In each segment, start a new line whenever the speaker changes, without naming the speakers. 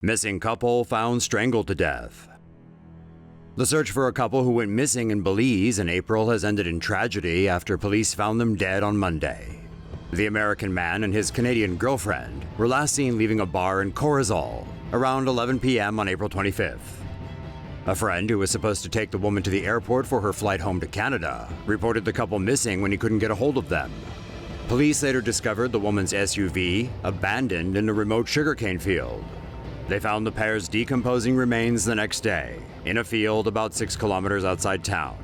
Missing couple found strangled to death. The search for a couple who went missing in Belize in April has ended in tragedy after police found them dead on Monday. The American man and his Canadian girlfriend were last seen leaving a bar in Corozal around 11 p.m. on April 25th. A friend who was supposed to take the woman to the airport for her flight home to Canada reported the couple missing when he couldn't get a hold of them. Police later discovered the woman's SUV abandoned in a remote sugarcane field. They found the pair's decomposing remains the next day, in a field about 6 kilometers outside town.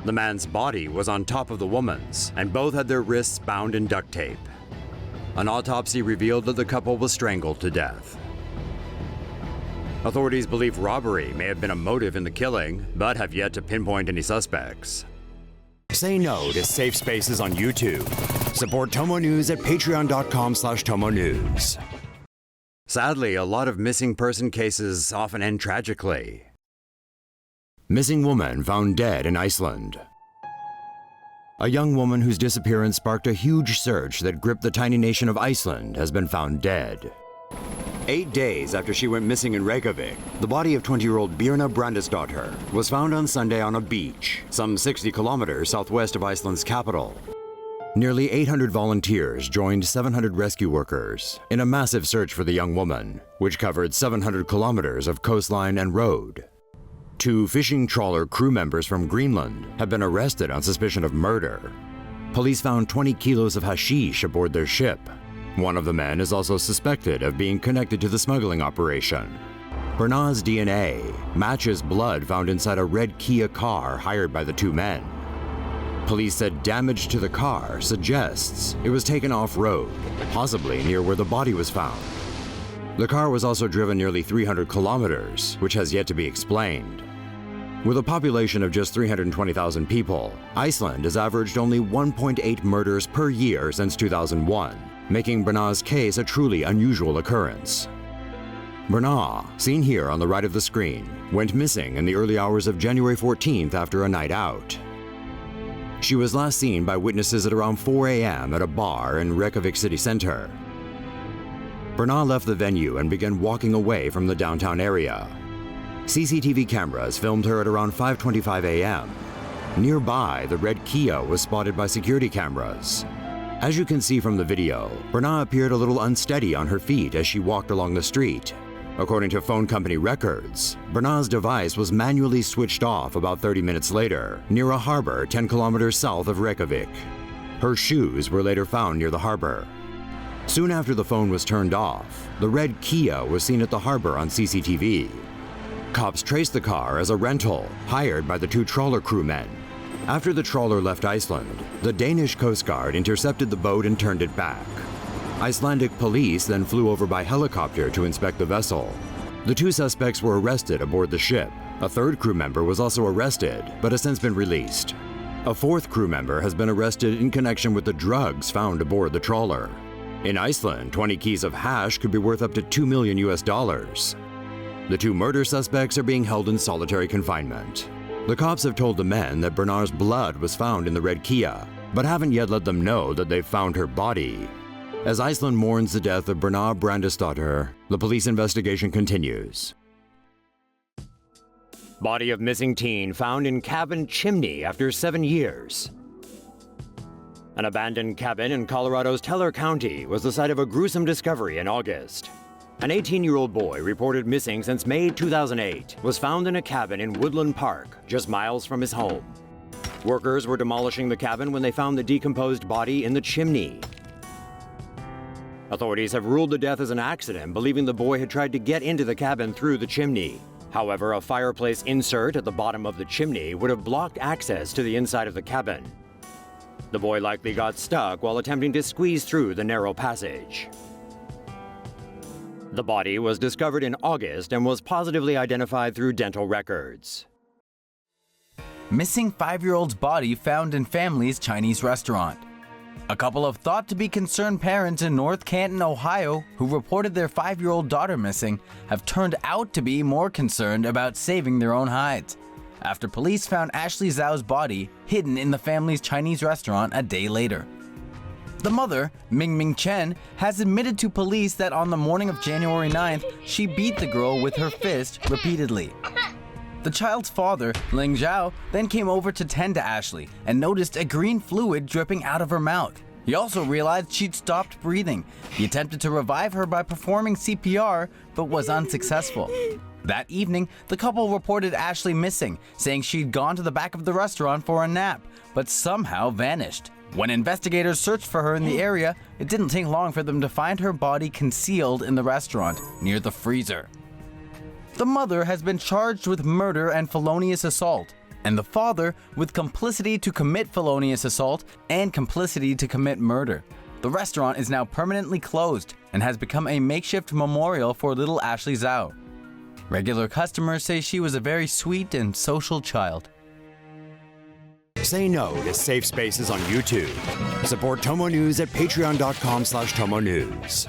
The man's body was on top of the woman's, and both had their wrists bound in duct tape. An autopsy revealed that the couple was strangled to death. Authorities believe robbery may have been a motive in the killing, but have yet to pinpoint any suspects. Say no to safe spaces on YouTube. Support TomoNews at patreon.com/TomoNews. Sadly, a lot of missing person cases often end tragically. Missing woman found dead in Iceland. A young woman whose disappearance sparked a huge search that gripped the tiny nation of Iceland has been found dead. 8 days after she went missing in Reykjavik, the body of 20-year-old Birna Brandisdottir was found on Sunday on a beach, some 60 kilometers southwest of Iceland's capital. Nearly 800 volunteers joined 700 rescue workers in a massive search for the young woman, which covered 700 kilometers of coastline and road. 2 fishing trawler crew members from Greenland have been arrested on suspicion of murder. Police found 20 kilos of hashish aboard their ship. One of the men is also suspected of being connected to the smuggling operation. Birna's DNA matches blood found inside a red Kia car hired by the 2 men. Police said damage to the car suggests it was taken off-road, possibly near where the body was found. The car was also driven nearly 300 kilometers, which has yet to be explained. With a population of just 320,000 people, Iceland has averaged only 1.8 murders per year since 2001, making Birna's case a truly unusual occurrence. Birna, seen here on the right of the screen, went missing in the early hours of January 14th after a night out. She was last seen by witnesses at around 4 a.m. at a bar in Reykjavik city center. Birna left the venue and began walking away from the downtown area. CCTV cameras filmed her at around 5:25 a.m. Nearby, the red Kia was spotted by security cameras. As you can see from the video, Birna appeared a little unsteady on her feet as she walked along the street. According to phone company records, Birna's device was manually switched off about 30 minutes later, near a harbor 10 kilometers south of Reykjavik. Her shoes were later found near the harbor. Soon after the phone was turned off, the red Kia was seen at the harbor on CCTV. Cops traced the car as a rental, hired by the 2 trawler crewmen. After the trawler left Iceland, the Danish Coast Guard intercepted the boat and turned it back. Icelandic police then flew over by helicopter to inspect the vessel. The 2 suspects were arrested aboard the ship. A 3rd crew member was also arrested, but has since been released. A 4th crew member has been arrested in connection with the drugs found aboard the trawler. In Iceland, 20 keys of hash could be worth up to $2 million. The 2 murder suspects are being held in solitary confinement. The cops have told the men that Birna's blood was found in the red Kia, but haven't yet let them know that they've found her body. As Iceland mourns the death of Birna Brandisdottir, the police investigation continues. Body of missing teen found in cabin chimney after 7 years. An abandoned cabin in Colorado's Teller County was the site of a gruesome discovery in August. An 18-year-old boy reported missing since May 2008 was found in a cabin in Woodland Park, just miles from his home. Workers were demolishing the cabin when they found the decomposed body in the chimney. Authorities have ruled the death as an accident, believing the boy had tried to get into the cabin through the chimney. However, a fireplace insert at the bottom of the chimney would have blocked access to the inside of the cabin. The boy likely got stuck while attempting to squeeze through the narrow passage. The body was discovered in August and was positively identified through dental records.
Missing 5-year-old's body found in family's Chinese restaurant. A couple of thought-to-be concerned parents in North Canton, Ohio, who reported their 5-year-old daughter missing, have turned out to be more concerned about saving their own hides, after police found Ashley Zhao's body hidden in the family's Chinese restaurant a day later. The mother, Ming Chen, has admitted to police that on the morning of January 9th, she beat the girl with her fist repeatedly. The child's father, Ling Zhao, then came over to tend to Ashley and noticed a green fluid dripping out of her mouth. He also realized she'd stopped breathing. He attempted to revive her by performing CPR, but was unsuccessful. That evening, the couple reported Ashley missing, saying she'd gone to the back of the restaurant for a nap, but somehow vanished. When investigators searched for her in the area, it didn't take long for them to find her body concealed in the restaurant, near the freezer. The mother has been charged with murder and felonious assault, and the father with complicity to commit felonious assault and complicity to commit murder. The restaurant is now permanently closed and has become a makeshift memorial for little Ashley Zhao. Regular customers say she was a very sweet and social child.
Say no to safe spaces on YouTube. Support TomoNews at patreon.com/TomoNews.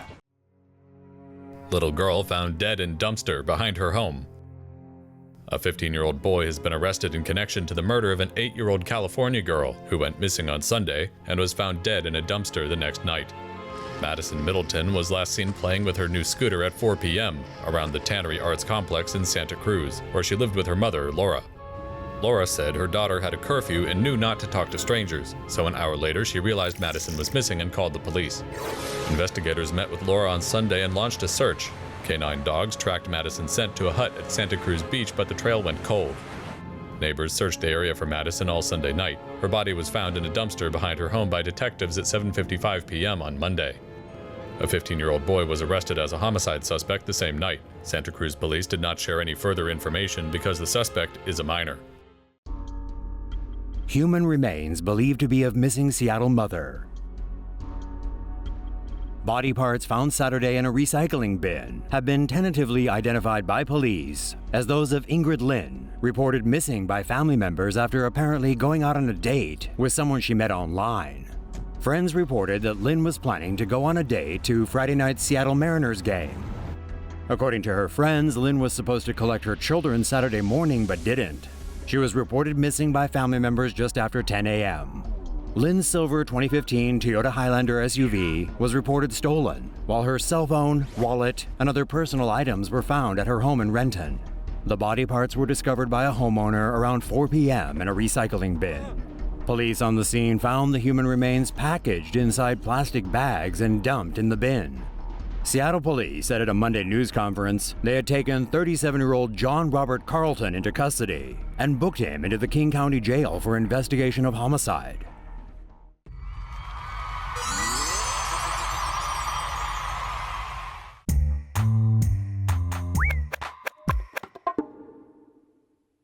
Little girl found dead in dumpster behind her home. A 15-year-old boy has been arrested in connection to the murder of an 8-year-old California girl who went missing on Sunday and was found dead in a dumpster the next night. Madison Middleton was last seen playing with her new scooter at 4 p.m. around the Tannery Arts Complex in Santa Cruz, where she lived with her mother, Laura. Laura said her daughter had a curfew and knew not to talk to strangers, so an hour later she realized Madison was missing and called the police. Investigators met with Laura on Sunday and launched a search. Canine dogs tracked Madison's scent to a hut at Santa Cruz Beach, but the trail went cold. Neighbors searched the area for Madison all Sunday night. Her body was found in a dumpster behind her home by detectives at 7:55 p.m. on Monday. A 15-year-old boy was arrested as a homicide suspect the same night. Santa Cruz police did not share any further information because the suspect is a minor.
Human remains believed to be of missing Seattle mother. Body parts found Saturday in a recycling bin have been tentatively identified by police as those of Ingrid Lin, reported missing by family members after apparently going out on a date with someone she met online. Friends reported that Lin was planning to go on a date to Friday night's Seattle Mariners game. According to her friends, Lin was supposed to collect her children Saturday morning but didn't. She was reported missing by family members just after 10 a.m. Lin's silver 2015 Toyota Highlander SUV was reported stolen, while her cell phone, wallet, and other personal items were found at her home in Renton. The body parts were discovered by a homeowner around 4 p.m. in a recycling bin. Police on the scene found the human remains packaged inside plastic bags and dumped in the bin. Seattle police said at a Monday news conference they had taken 37-year-old John Robert Carlton into custody and booked him into the King County Jail for investigation of homicide.